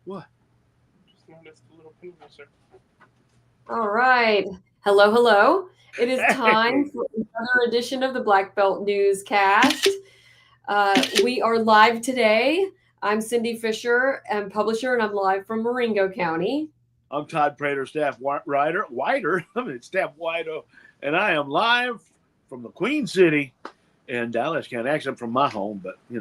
What? Just noticed the little pin sir. All right. Hello, hello. It is time Hey. for another edition of the Black Belt Newscast. We are live today. I'm Cindy Fisher, I'm publisher, and I'm live from Marengo County. I'm Todd Prater, staff writer, staff Wido, and I am live from the Queen City in Dallas County. Actually, I'm from my home, but we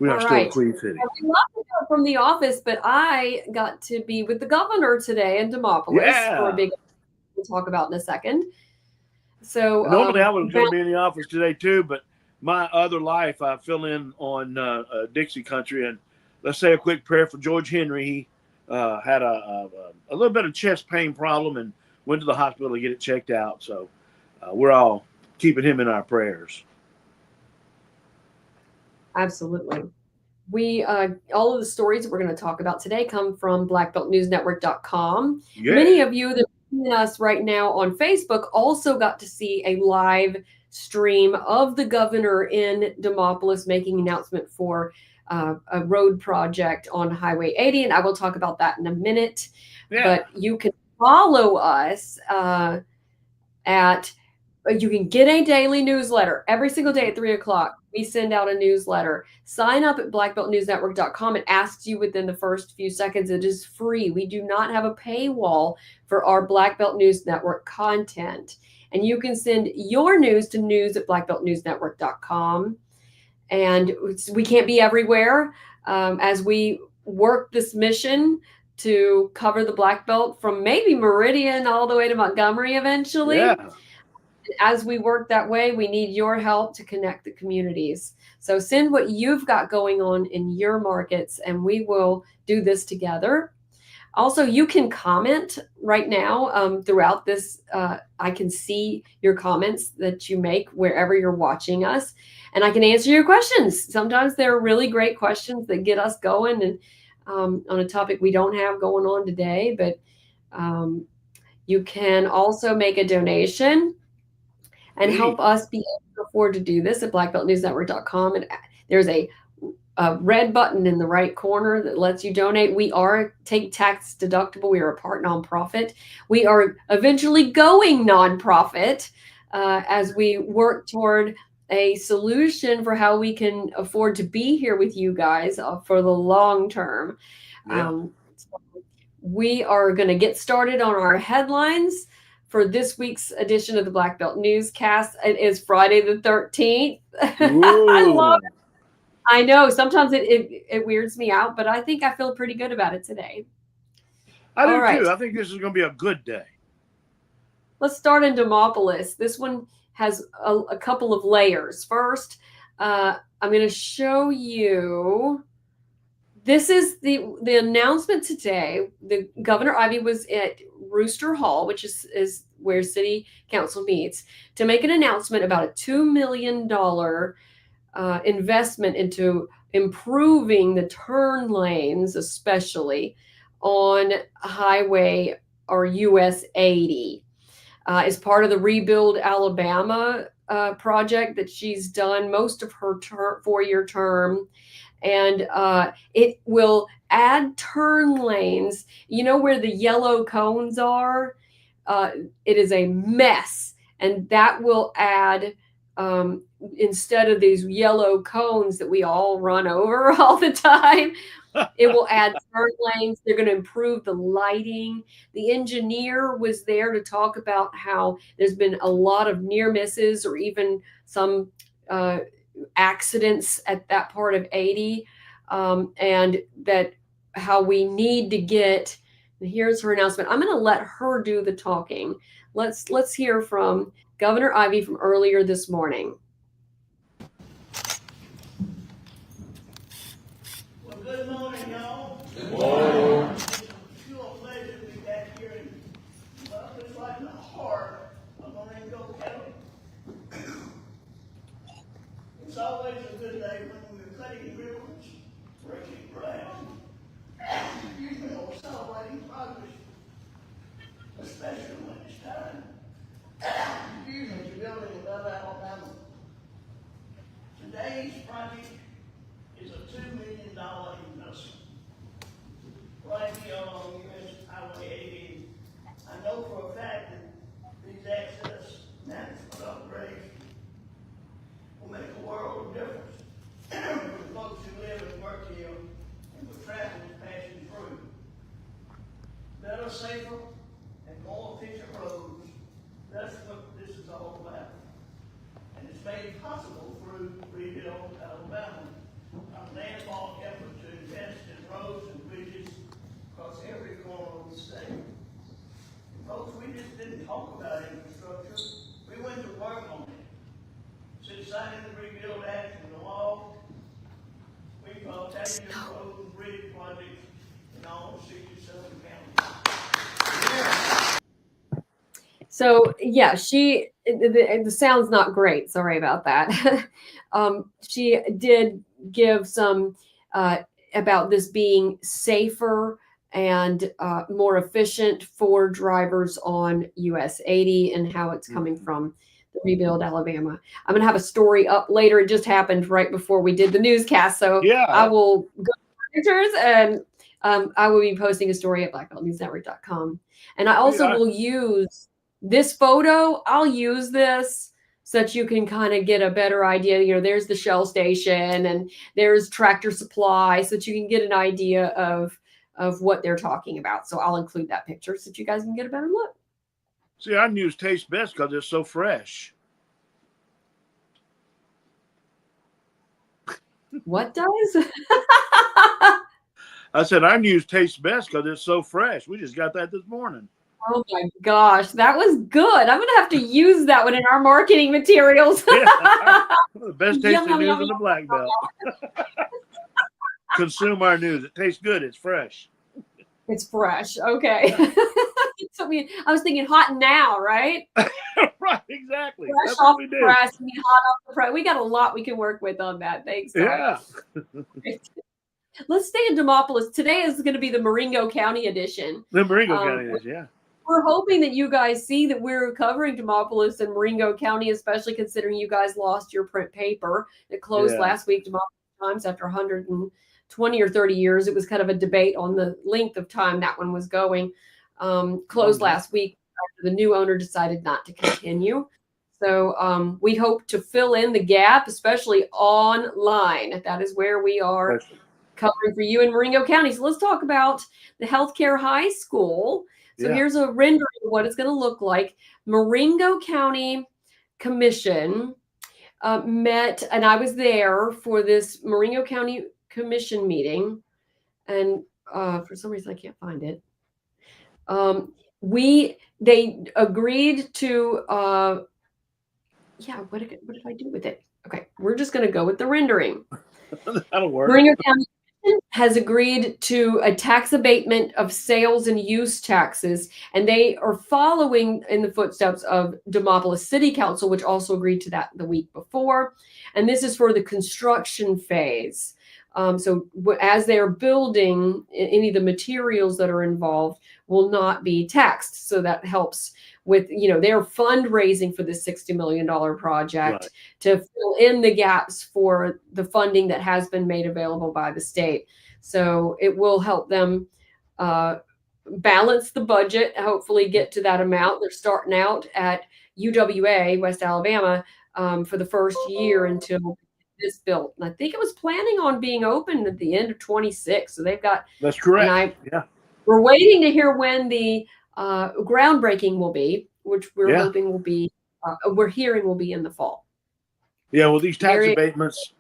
are All still right. Queen City. We love to go from the office, but I got to be with the governor today in Demopolis for a Yeah. big we'll talk about in a second. So Normally, I was going to be in the office today too, but my other life, I fill in on Dixie Country, and let's say a quick prayer for George Henry. He had a little bit of chest pain problem and went to the hospital to get it checked out. So we're all keeping him in our prayers. Absolutely. We all of the stories we're going to talk about today come from blackbeltnewsnetwork.com. Yeah. Many of you that are seeing us right now on Facebook also got to see a live stream of the governor in Demopolis making an announcement for a road project on Highway 80, and I will talk about that in a minute. Yeah. But you can follow us you can get a daily newsletter every single day at 3:00. We send out a newsletter. Sign up at blackbeltnewsnetwork.com. It asks you within the first few seconds. It is free. We do not have a paywall for our Black Belt News Network content. And you can send your news to news@blackbeltnewsnetwork.com. And we can't be everywhere as we work this mission to cover the Black Belt from maybe Meridian all the way to Montgomery eventually. Yeah. As we work that way, we need your help to connect the communities. So send what you've got going on in your markets, and we will do this together. Also, you can comment right now throughout this. I can see your comments that you make wherever you're watching us, and I can answer your questions. Sometimes they're really great questions that get us going and on a topic we don't have going on today, but you can also make a donation and help us be able to afford to do this at blackbeltnewsnetwork.com. And there's a red button in the right corner that lets you donate. We are take tax deductible. We are a part nonprofit. We are eventually going nonprofit as we work toward a solution for how we can afford to be here with you guys for the long term. Yeah. So we are going to get started on our headlines for this week's edition of the Black Belt Newscast. It is Friday the 13th. I love it. I know sometimes it weirds me out, but I think I feel pretty good about it today. I do too. I think this is going to be a good day. Let's start in Demopolis. This one has a couple of layers. First, I'm going to show you. This is the announcement today. The Governor Ivey was at Rooster Hall, which is where City Council meets, to make an announcement about a $2 million investment into improving the turn lanes, especially on Highway or US 80. As part of the Rebuild Alabama project that she's done most of her 4-year term. And it will add turn lanes. You know where the yellow cones are? It is a mess. And that will add, instead of these yellow cones that we all run over all the time, it will add turn lanes. They're going to improve the lighting. The engineer was there to talk about how there's been a lot of near misses or even some accidents at that part of 80, and that how we need to get. Here's her announcement. I'm going to let her do the talking. Let's hear from Governor Ivey from earlier this morning. Well, good morning, y'all. Good morning. It's a pleasure to be back here in, well, it's right in the heart of Marengo County. It's always a good day when we're cutting ribbons, breaking ground, celebrating progress, especially when it's time to building above Alabama. Today's project is a $2 million investment. here and for travelers passing through. Better, safer, and more efficient roads, that's what this is all about. And it's made possible through Rebuild Alabama, a landmark effort to invest in roads and bridges across every corner of the state. Folks, we just didn't talk about infrastructure, we went to work on it. Since signing the Rebuild Act in the law, we've taken the road and bridge projects in all 67 counties. So yeah, the sound's not great. Sorry about that. She did give some about this being safer and more efficient for drivers on US 80 and how it's coming from the Rebuild Alabama. I'm gonna have a story up later. It just happened right before we did the newscast, so Yeah. I will go to pictures and I will be posting a story at blackbeltnewsnetwork.com. And I also will use this photo. I'll use this so that you can kind of get a better idea. You know, there's the Shell station and there's Tractor Supply, so that you can get an idea of what they're talking about. So I'll include that picture so that you guys can get a better look. See, our news tastes best because it's so fresh. What does? I said our news tastes best because it's so fresh. We just got that this morning. Oh my gosh, that was good. I'm gonna have to use that one in our marketing materials. Yeah, the best tasting Yum, news yum, in the Black Belt. Consume our news. It tastes good. It's fresh. It's fresh. Okay. So I was thinking hot now, right? Right, exactly. Fresh That's off what we the do. press, I mean, hot off the press. We got a lot we can work with on that. Thanks, Todd. Yeah. Let's stay in Demopolis. Today is going to be the Marengo County edition. The Marengo County is, yeah. We're hoping that you guys see that we're covering Demopolis and Marengo County, especially considering you guys lost your print paper. It closed last week, Demopolis Times, after 120 or 30 years. It was kind of a debate on the length of time that one was going. Closed last week after the new owner decided not to continue. So we hope to fill in the gap, especially online. That is where we are covering for you in Marengo County. So let's talk about the healthcare high school. So here's a rendering of what it's going to look like. Marengo County Commission met, and I was there for this Marengo County Commission meeting. And for some reason, I can't find it. They agreed to, what did I do with it? Okay, we're just going to go with the rendering. That'll work. Marengo County has agreed to a tax abatement of sales and use taxes, and they are following in the footsteps of Demopolis City Council, which also agreed to that the week before. And this is for the construction phase. So as they're building, any of the materials that are involved will not be taxed. So that helps with, their fundraising for this $60 million project to fill in the gaps for the funding that has been made available by the state. So it will help them balance the budget, hopefully get to that amount. They're starting out at UWA, West Alabama, for the first year until this built. And I think it was planning on being open at the end of 26. So they've got. That's correct. We're waiting to hear when the groundbreaking will be, which we're hoping will be, we're hearing will be in the fall. Yeah, well, these tax abatements,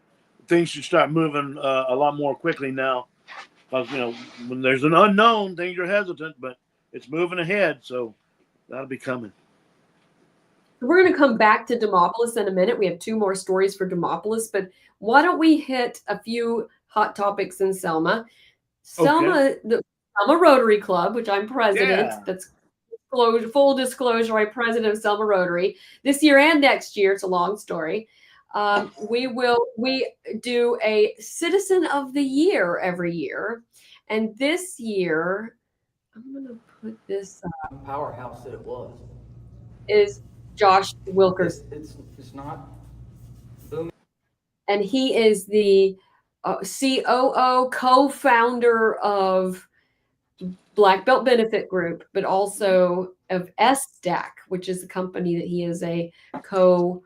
things should start moving a lot more quickly now. Because, when there's an unknown, things are hesitant, but it's moving ahead. So that'll be coming. We're going to come back to Demopolis in a minute. We have two more stories for Demopolis, but why don't we hit a few hot topics in Selma? Selma, the Selma Rotary Club, which I'm president. That's full disclosure. I'm president of Selma Rotary this year and next year. It's a long story. We do a Citizen of the Year every year, and this year I'm going to put this powerhouse that it was is Josh Wilkers. It's not. And he is the COO, co-founder of Black Belt Benefit Group, but also of SDAC, which is a company that he is a co-owner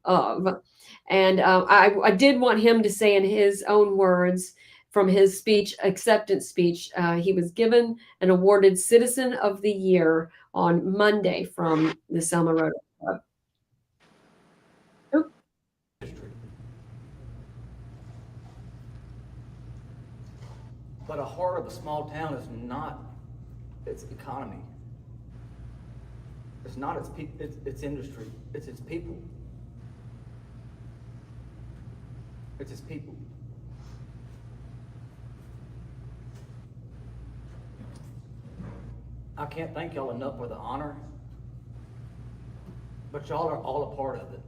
of. And I did want him to say in his own words from his speech, acceptance speech, he was given and awarded Citizen of the Year on Monday from the Selma Rotary Club. Oop. But a heart of a small town is not its economy. It's not its industry. It's its people. It's its people. I can't thank y'all enough for the honor, but y'all are all a part of it.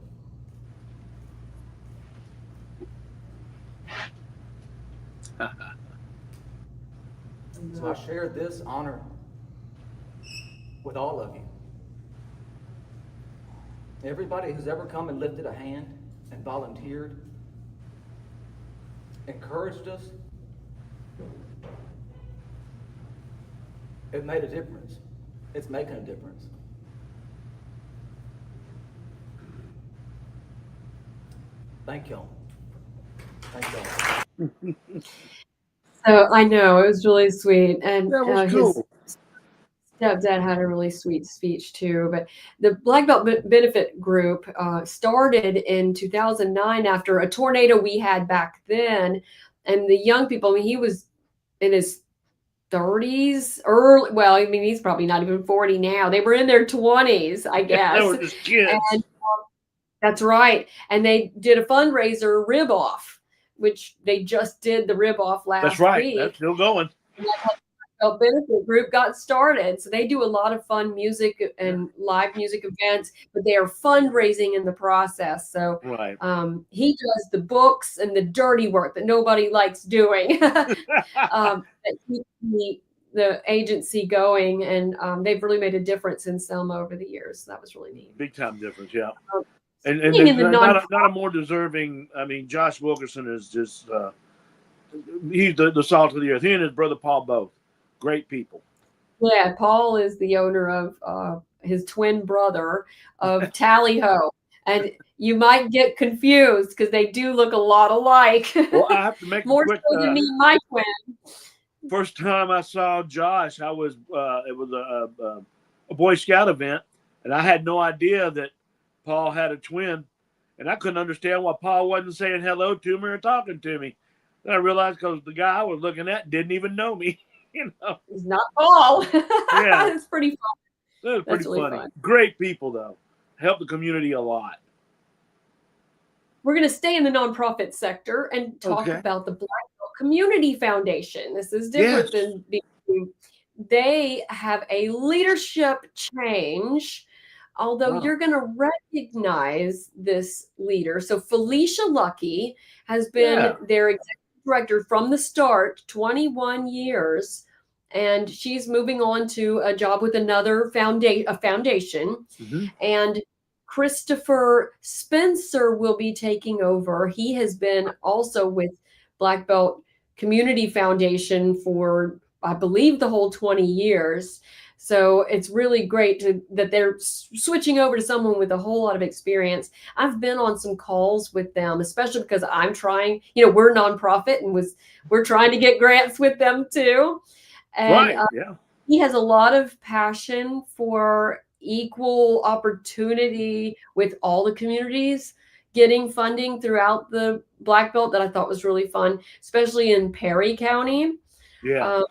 So I share this honor with all of you. Everybody who's ever come and lifted a hand and volunteered, encouraged us, it made a difference. It's making a difference. Thank y'all. Thank y'all. So I know it was really sweet, and That was cool. his stepdad had a really sweet speech too. But the Black Belt Benefit Group started in 2009 after a tornado we had back then, and the young people. I mean, he was in his 30s, early. Well, I mean, he's probably not even 40 now. They were in their 20s, I guess. They were just kids. And that's right. And they did a fundraiser rib off, which they just did the rib off last That's right. week. That's still going. A benefit group got started. So they do a lot of fun music and live music events, but they are fundraising in the process. So Right. he does the books and the dirty work that nobody likes doing. That keeps the agency going, and they've really made a difference in Selma over the years. So that was really neat. Big time difference, yeah. Um, And being in the not a more deserving. I mean, Josh Wilkerson is just he's the salt of the earth. He and his brother Paul both great people. Yeah, Paul is the owner of his twin brother of Tally Ho, and you might get confused because they do look a lot alike. Well, I have to make more a quick, so than me and my twin. First time I saw Josh, I was it was a Boy Scout event, and I had no idea that Paul had a twin, and I couldn't understand why Paul wasn't saying hello to me or talking to me. Then I realized because the guy I was looking at didn't even know me. You know, He's not Paul. Yeah. It's pretty fun. that was pretty That's really funny. fun. Great people though, help the community a lot. We're going to stay in the nonprofit sector and talk Okay. about the Black Belt Community Foundation. This is different Yes. than they have a leadership change, although Wow. you're going to recognize this leader. So Felicia Lucky has been Yeah. their executive director from the start, 21 years, and she's moving on to a job with another foundation. Mm-hmm. And Christopher Spencer will be taking over. He has been also with Black Belt Community Foundation for, I believe, the whole 20 years. So it's really great that they're switching over to someone with a whole lot of experience. I've been on some calls with them, especially because I'm trying, we're nonprofit and we're trying to get grants with them too. And Right. Yeah. he has a lot of passion for equal opportunity with all the communities getting funding throughout the Black Belt that I thought was really fun, especially in Perry County. Yeah.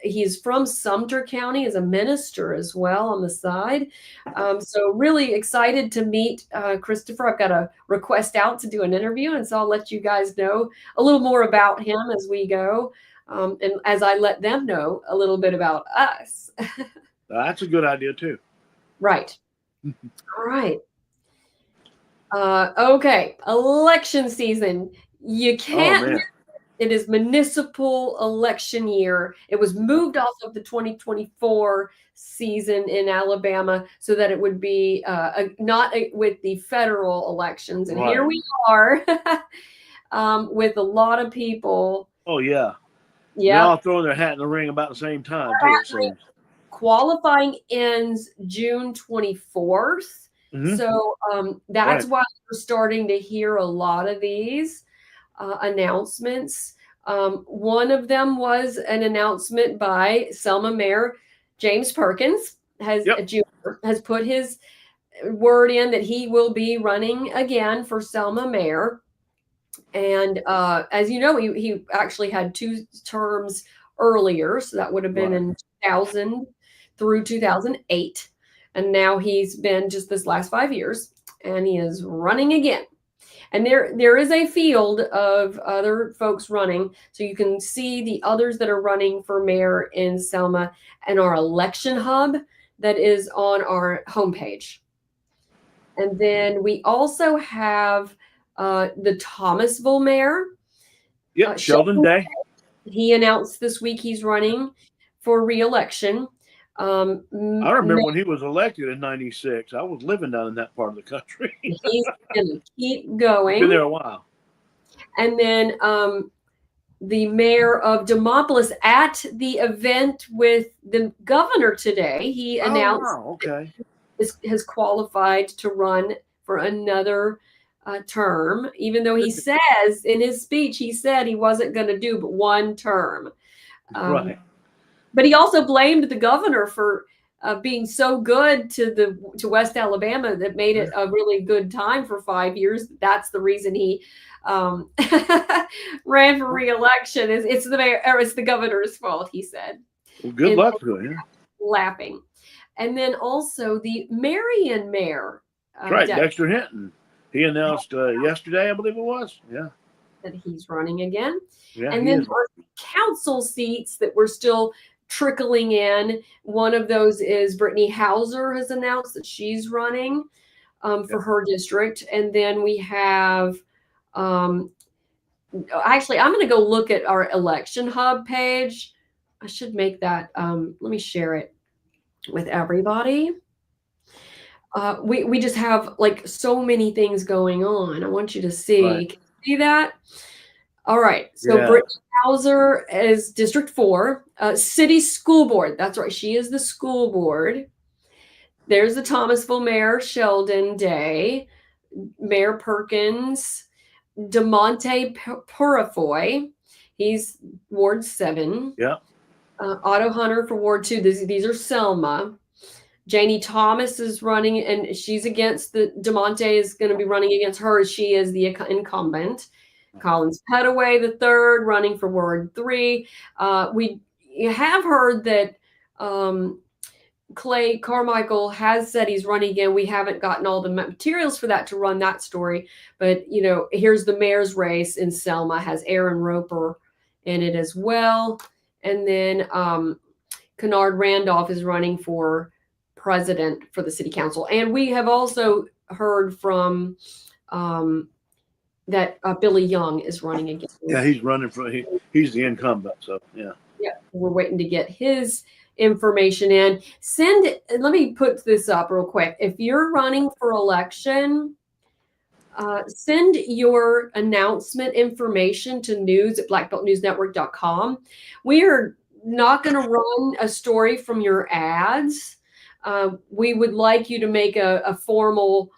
He's from Sumter County as a minister as well on the side. So really excited to meet Christopher. I've got a request out to do an interview, and so I'll let you guys know a little more about him as we go. And as I let them know a little bit about us. That's a good idea too. Right. All right. Okay. Election season. You can't. man. It is municipal election year. It was moved off of the 2024 season in Alabama so that it would be not with the federal elections. And here Right. we are with a lot of people. Oh yeah. They're Yeah. all throwing their hat in the ring about the same time too, it seems. Qualifying ends June 24th. Mhm. So that's Right. why we're starting to hear a lot of these announcements. One of them was an announcement by Selma Mayor James Perkins Yep. has put his word in that he will be running again for Selma Mayor. And as you know, he actually had 2 terms earlier, so that would have been Right. in 2000 through 2008. And now he's been just this last 5 years, and he is running again. And there is a field of other folks running, so you can see the others that are running for mayor in Selma and our election hub that is on our homepage. And then we also have the Thomasville mayor. Yep. Sheldon Sheldon, Day. he announced this week he's running for reelection. I remember when he was elected in '96. I was living down in that part of the country. He's going to keep Been going. there a while. And then the mayor of Demopolis at the event with the governor today, he Oh, announced wow. Okay. has qualified to run for another term, even though he says in his speech, he said he wasn't going to do but 1 term. Right. But he also blamed the governor for being so good to West Alabama that made it a really good time for 5 years. That's the reason he ran for reelection. It's the mayor, or it's the governor's fault, he said. Well, good And luck to him. Yeah. laughing. And then also the Marion mayor. That's right. Dexter Hinton. He announced yesterday, I believe it was. Yeah. That he's running again. Yeah. And he then is. our council seats that we're still trickling in. One of those is Brittany Hauser has announced that she's running for her district. And then we have, actually, I'm going to go look at our election hub page. I should make that, let me share it with everybody. We just have like so many things going on. I want you to see. Right. Can you see that? All right. So Brittany Hauser is District 4. City School Board. That's right. She is the school board. There's the Thomasville Mayor, Sheldon Day. Mayor Perkins. DeMonte Purifoy. He's Ward 7. Yeah. Otto Hunter for Ward 2. These are Selma. Janie Thomas is running, and she's against the DeMonte is going to be running against her. She is the incumbent. Collins Petaway the third, running for Ward 3. We have heard that Clay Carmichael has said he's running again. We haven't gotten all the materials for that to run that story. But, here's the mayor's race in Selma, has Aaron Roper in it as well. And then Kennard Randolph is running for president for the city council. And we have also heard from that Billy Young is running again. Yeah, he's running for he's the incumbent. So yeah. Yeah, we're waiting to get his information in. Let me put this up real quick. If you're running for election, send your announcement information to news@blackbeltnewsnetwork.com. We are not going to run a story from your ads. We would like you to make a formal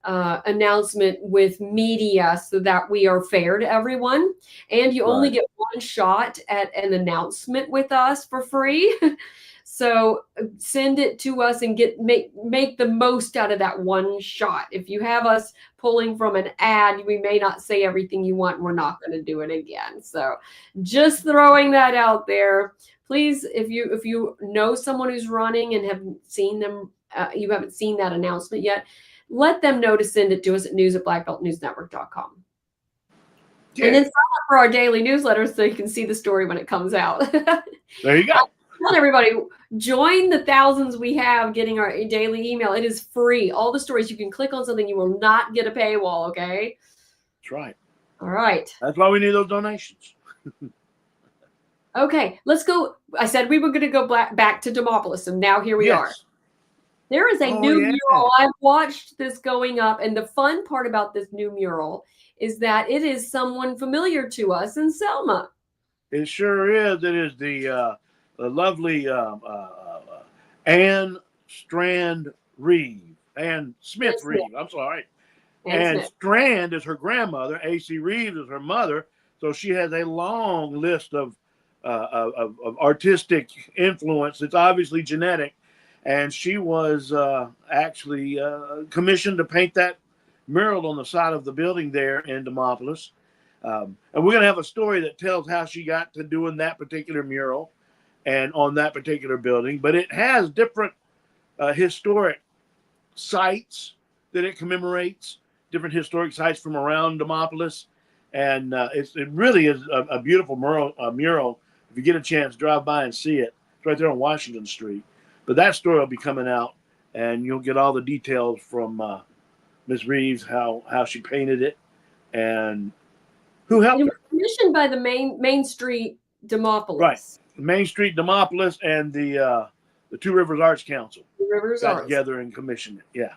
announcement with media so that we are fair to everyone. And you only get 1 shot at an announcement with us for free. So send it to us and make the most out of that 1 shot. If you have us pulling from an ad, we may not say everything you want. We're not going to do it again. So just throwing that out there. Please, if you know someone who's running and have seen them, you haven't seen that announcement yet, let them know to send it to us at news@blackbeltnewsnetwork.com. Yeah. And then sign up for our daily newsletter so you can see the story when it comes out. There you go. Tell everybody, join the thousands we have getting our daily email. It is free. All the stories, you can click on something, you will not get a paywall, okay? That's right. All right. That's why we need those donations. Okay, let's go. I said we were going to go back to Demopolis, and now here we are. There is a new mural. I've watched this going up, and the fun part about this new mural is that it is someone familiar to us in Selma. It sure is. It is the lovely Anne Strand Reeve. and Smith Smith. Reeves. I'm sorry. And And Smith. Strand is her grandmother. A.C. Reeves is her mother. So she has a long list of artistic influence. It's obviously genetic. And she was actually commissioned to paint that mural on the side of the building there in Demopolis. And we're going to have a story that tells how she got to doing that particular mural and on that particular building. But it has different historic sites that it commemorates, different historic sites from around Demopolis. And it really is a beautiful mural. If you get a chance, drive by and see it. It's right there on Washington Street. But that story will be coming out, and you'll get all the details from Ms. Reeves, how she painted it, and who helped It her. was commissioned by the Main Street Demopolis. Right. Main Street Demopolis and the Two Rivers Arts Council Rivers got Arts. together and commissioned it. Yeah.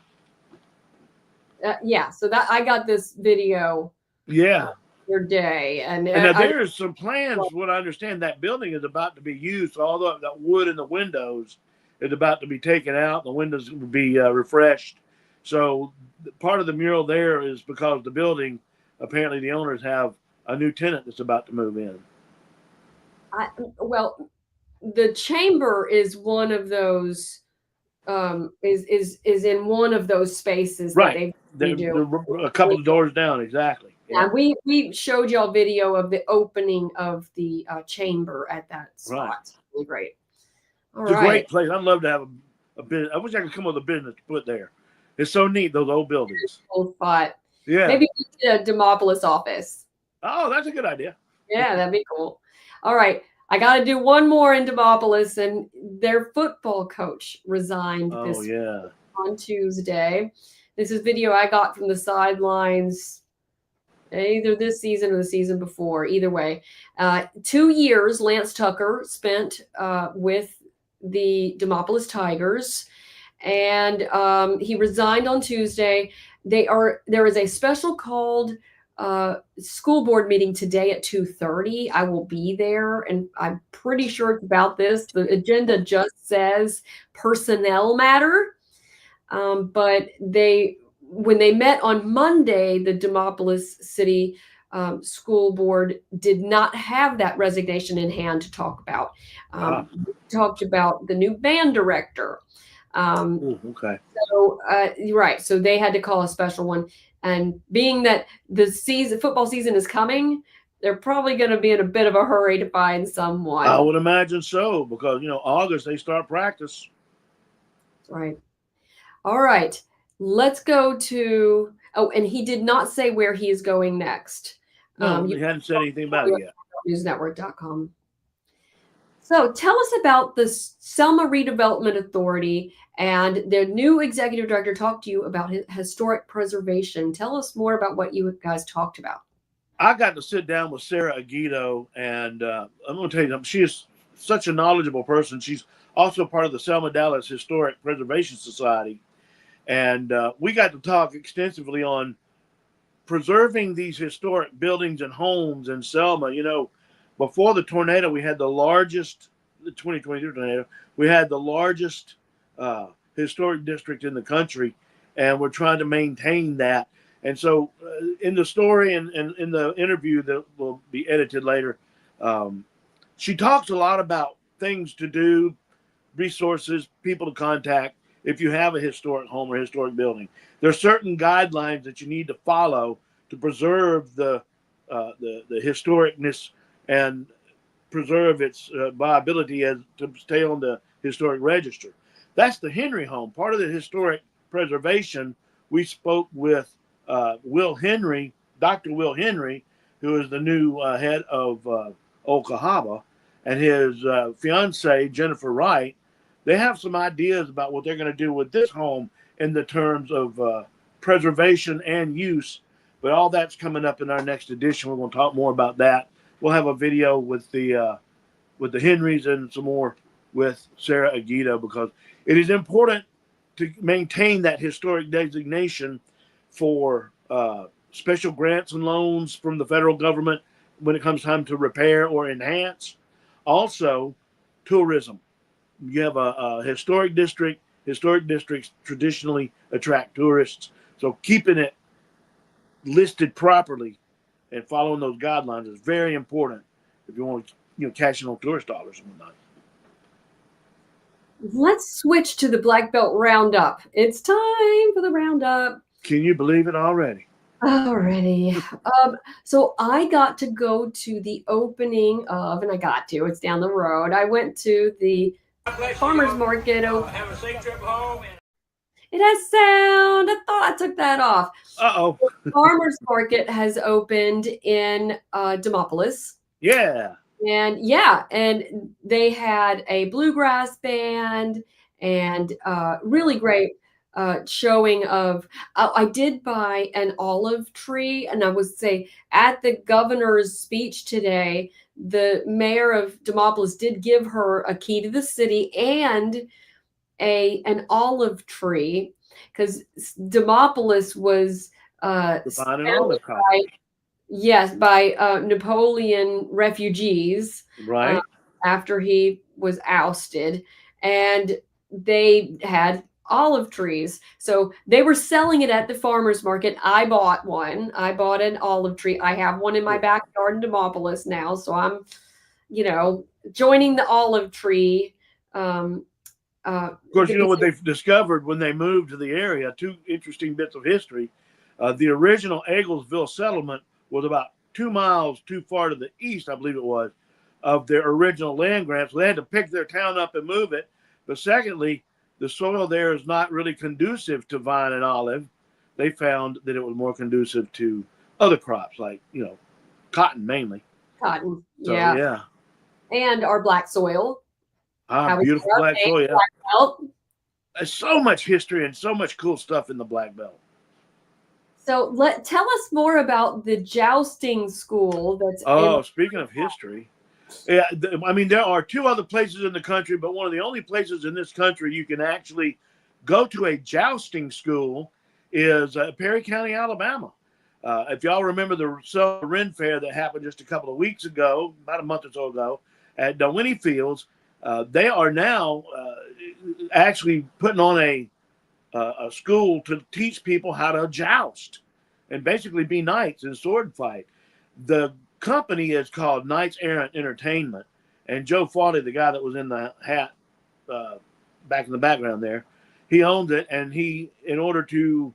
Yeah, so that I got this video Yeah. your day, and And now there's some plans. What I understand, that building is about to be used. So all that wood in the windows is about to be taken out. The windows will be refreshed. So part of the mural there is because the building, apparently the owners have a new tenant that's about to move in. well, the chamber is one of those. Is in one of those spaces Right. that they do. A couple of doors down, exactly. Yeah, we showed y'all video of the opening of the chamber at that spot. Right. Really great. All It's right. a great place. I'd love to have a business. I wish I could come up with a business to put there. It's so neat, those old buildings. Cool spot. Yeah. Maybe we get a Demopolis office. Oh, that's a good idea. Yeah, that'd be cool. All right. I got to do one more in Demopolis, and their football coach resigned Oh, yeah. on Tuesday. This is video I got from the sidelines, either this season or the season before. Either way, 2 years Lance Tucker spent with the Demopolis Tigers, and he resigned on Tuesday. There is a special called school board meeting today at 2:30. I will be there, and I'm pretty sure it's about this. The agenda just says personnel matter, but when they met on Monday, the Demopolis City School Board did not have that resignation in hand to talk about. Talked about the new band director. Okay. So you're right. So they had to call a special one. And being that the football season is coming, they're probably going to be in a bit of a hurry to find someone. I would imagine so, because August they start practice. Right. All right. Let's go to. Oh, and he did not say where he is going next. No, he hadn't said anything about it yet. Newsnetwork.com. So tell us about the Selma Redevelopment Authority and their new executive director talked to you about historic preservation. Tell us more about what you guys talked about. I got to sit down with Sarah Aguido, and I'm going to tell you something. She is such a knowledgeable person. She's also part of the Selma Dallas Historic Preservation Society. And we got to talk extensively on preserving these historic buildings and homes in Selma. Before the tornado, we had the 2022 tornado, we had the largest historic district in the country, and we're trying to maintain that. And so in the story and in the interview that will be edited later, she talks a lot about things to do, resources, people to contact if you have a historic home or historic building. There are certain guidelines that you need to follow to preserve the historicness and preserve its viability as to stay on the historic register. That's the Henry home. Part of the historic preservation, we spoke with Will Henry, Dr. Will Henry, who is the new head of Old Cahaba, and his fiancee, Jennifer Wright. They have some ideas about what they're going to do with this home in the terms of preservation and use. But all that's coming up in our next edition. We're going to talk more about that. We'll have a video with the Henrys and some more with Sarah Aguido, because it is important to maintain that historic designation for special grants and loans from the federal government when it comes time to repair or enhance. Also, tourism. You have a historic district historic districts traditionally attract tourists. So keeping it listed properly and following those guidelines is very important if you want to, cash in on tourist dollars and whatnot. Let's switch to the Black Belt Roundup. It's time for the Roundup. Can you believe it already? Already. So I got to go to the opening of, and it's down the road. I went to the farmer's market. Have a safe trip home. It has sound. I thought I took that off. Uh-oh. The farmer's market has opened in Demopolis. Yeah. And they had a bluegrass band and really great showing of. I did buy an olive tree, and I would say at the governor's speech today, the mayor of Demopolis did give her a key to the city and an olive tree, because Demopolis was Divine and olive by, by Napoleon refugees, right? After he was ousted, and they had olive trees, so they were selling it at the farmer's market. I bought one. I bought an olive tree. I have one in my backyard in Demopolis now, so I'm joining the olive tree. Of course, you know what they've discovered when they moved to the area. Two interesting bits of history. The original Egglesville settlement was about 2 miles too far to the east, I believe it was, of their original land grant. So they had to pick their town up and move it. But secondly, the soil there is not really conducive to vine and olive. They found that it was more conducive to other crops, like, cotton mainly. Cotton, so, yeah. And our black soil. Beautiful black soil, yeah. Black belt. There's so much history and so much cool stuff in the Black Belt. So tell us more about the jousting school that's. Speaking of history, yeah, there are 2 other places in the country, but one of the only places in this country you can actually go to a jousting school is Perry County, Alabama. If y'all remember the Selma Ren Fair that happened just a couple of weeks ago, about a month or so ago, at Winnie Fields, they are now actually putting on a school to teach people how to joust and basically be knights in sword fight. The company is called Knights Errant Entertainment, and Joe Fawley, the guy that was in the hat back in the background there, he owns it, and in order to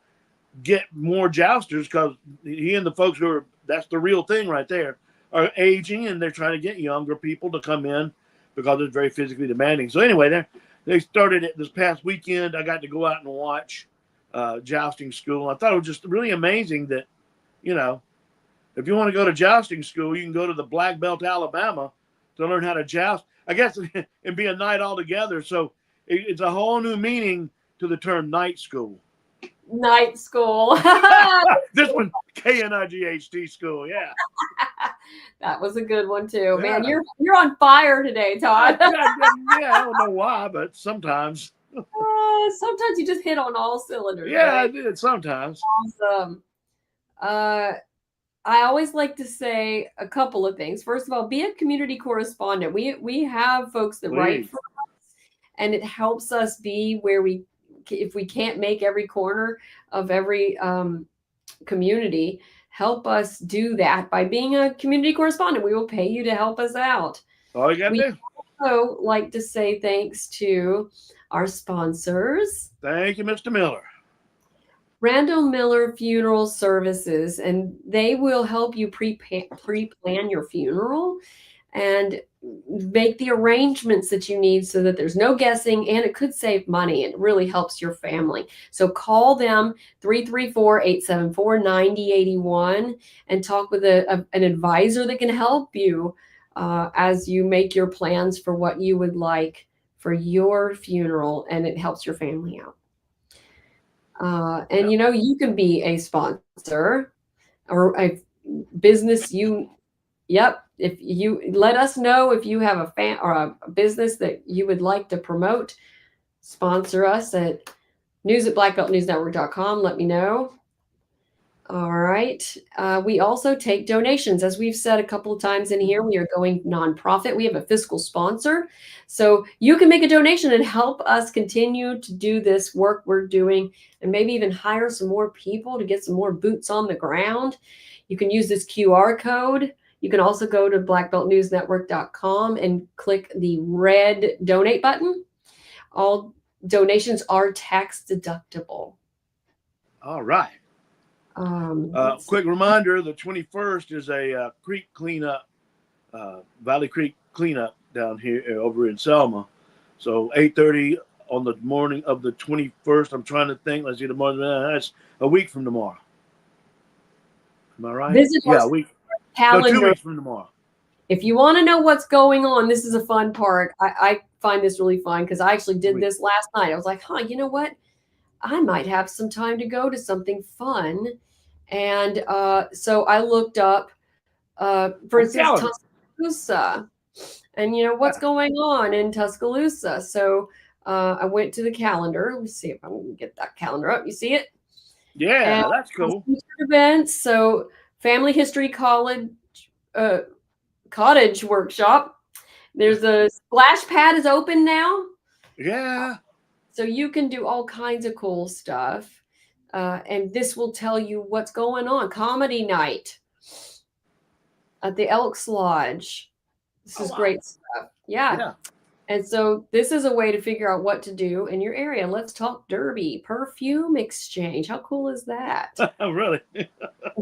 get more jousters, because he and the folks that's the real thing right there, are aging, and they're trying to get younger people to come in because it's very physically demanding. So anyway, they started it this past weekend. I got to go out and watch jousting school. I thought it was just really amazing that, if you want to go to jousting school, you can go to the Black Belt, Alabama, to learn how to joust, I guess, and be a knight altogether. So it's a whole new meaning to the term night school. Night school. This one, KNIGHT school, yeah. That was a good one too. Yeah. Man, you're on fire today, Todd. I don't know why, but sometimes. Sometimes you just hit on all cylinders. Yeah, right? I did sometimes. Awesome. I always like to say a couple of things. First of all, be a community correspondent. We have folks that write for us, and it helps us be where if we can't make every corner of every community, help us do that by being a community correspondent. We will pay you to help us out. All you got to do. Also like to say thanks to our sponsors. Thank you, Mr. Miller. Randall Miller Funeral Services, and they will help you pre-plan your funeral and make the arrangements that you need so that there's no guessing, and it could save money. It really helps your family. So call them 334-874-9081 and talk with an advisor that can help you as you make your plans for what you would like for your funeral, and it helps your family out. And you can be a sponsor or a business. If you let us know if you have a fan or a business that you would like to promote, sponsor us at news@blackbeltnewsnetwork.com. Let me know. All right. We also take donations. As we've said a couple of times in here, we are going nonprofit. We have a fiscal sponsor. So you can make a donation and help us continue to do this work we're doing and maybe even hire some more people to get some more boots on the ground. You can use this QR code. You can also go to blackbeltnewsnetwork.com and click the red donate button. All donations are tax deductible. All right. Quick reminder, the 21st is a creek cleanup, Valley Creek cleanup down here over in Selma. So 8:30 on the morning of the 21st. I'm trying to think. Let's see, the morning. That's a week from tomorrow. Am I right? Visit Yeah, our a week. calendar. No, 2 weeks from tomorrow. If you want to know what's going on, this is a fun part. I find this really fun because I actually did this last night. I was like, you know what? I might have some time to go to something fun. And so I looked up, for instance, Tuscaloosa, and what's going on in Tuscaloosa. So I went to the calendar. Let me see if I can get that calendar up. You see it? Yeah, And that's cool. Events. So Family History College Cottage Workshop. There's a splash pad is open now. Yeah. So you can do all kinds of cool stuff. And this will tell you what's going on. Comedy night at the Elks Lodge. This is great stuff. Yeah. And so this is a way to figure out what to do in your area. Let's talk derby, perfume exchange. How cool is that? Really? You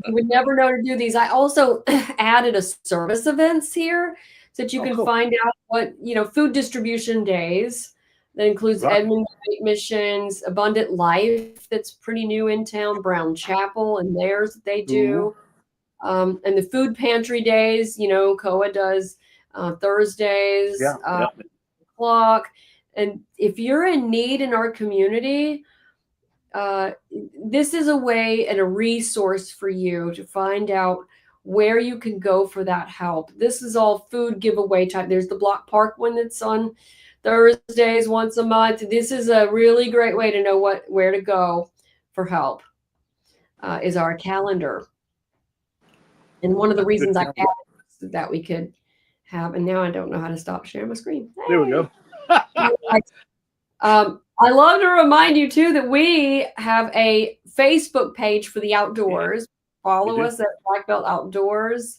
would never know to do these. I also added a service events here so that you can find out what, food distribution days. That includes Edmond missions, Abundant Life, that's pretty new in town, Brown Chapel and theirs that they do. And the food pantry days, COA does Thursdays, o'clock. And if you're in need in our community, this is a way and a resource for you to find out where you can go for that help. This is all food giveaway type. There's the Block Park one that's on Thursdays once a month. This is a really great way to know where to go for help. Is our calendar. And one of the reasons I added was that we could have, and now I don't know how to stop sharing my screen. Hey. There we go. I love to remind you too that we have a Facebook page for the outdoors. Follow us at Black Belt Outdoors.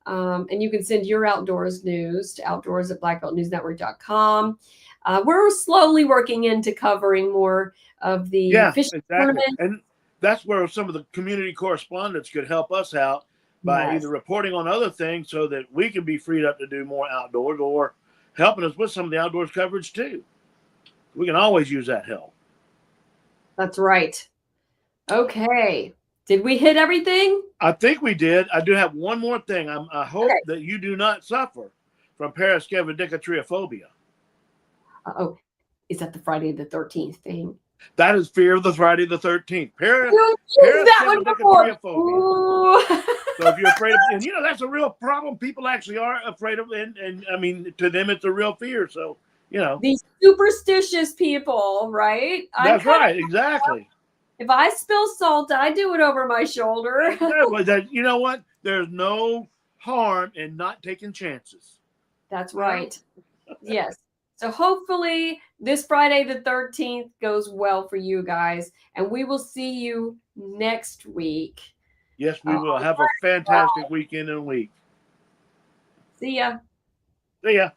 And you can send your outdoors news to outdoors@blackbeltnewsnetwork.com. We're slowly working into covering more of the fishing tournament. And that's where some of the community correspondents could help us out by either reporting on other things so that we can be freed up to do more outdoors, or helping us with some of the outdoors coverage too. We can always use that help. That's right. Okay. Did we hit everything? I think we did. I do have one more thing. I hope that you do not suffer from paraskevidicatreophobia. Oh, is that the Friday the 13th thing? That is fear of the Friday the 13th. Paraskevidicatreophobia. So if you're afraid of, and that's a real problem. People actually are afraid of, and I mean, to them, it's a real fear. So, these superstitious people, right? That's right. Exactly. If I spill salt, I do it over my shoulder. You know what? There's no harm in not taking chances. That's right. Yes. So hopefully this Friday the 13th goes well for you guys, and we will see you next week. Yes, we will. Have a fantastic weekend and week. See ya. See ya.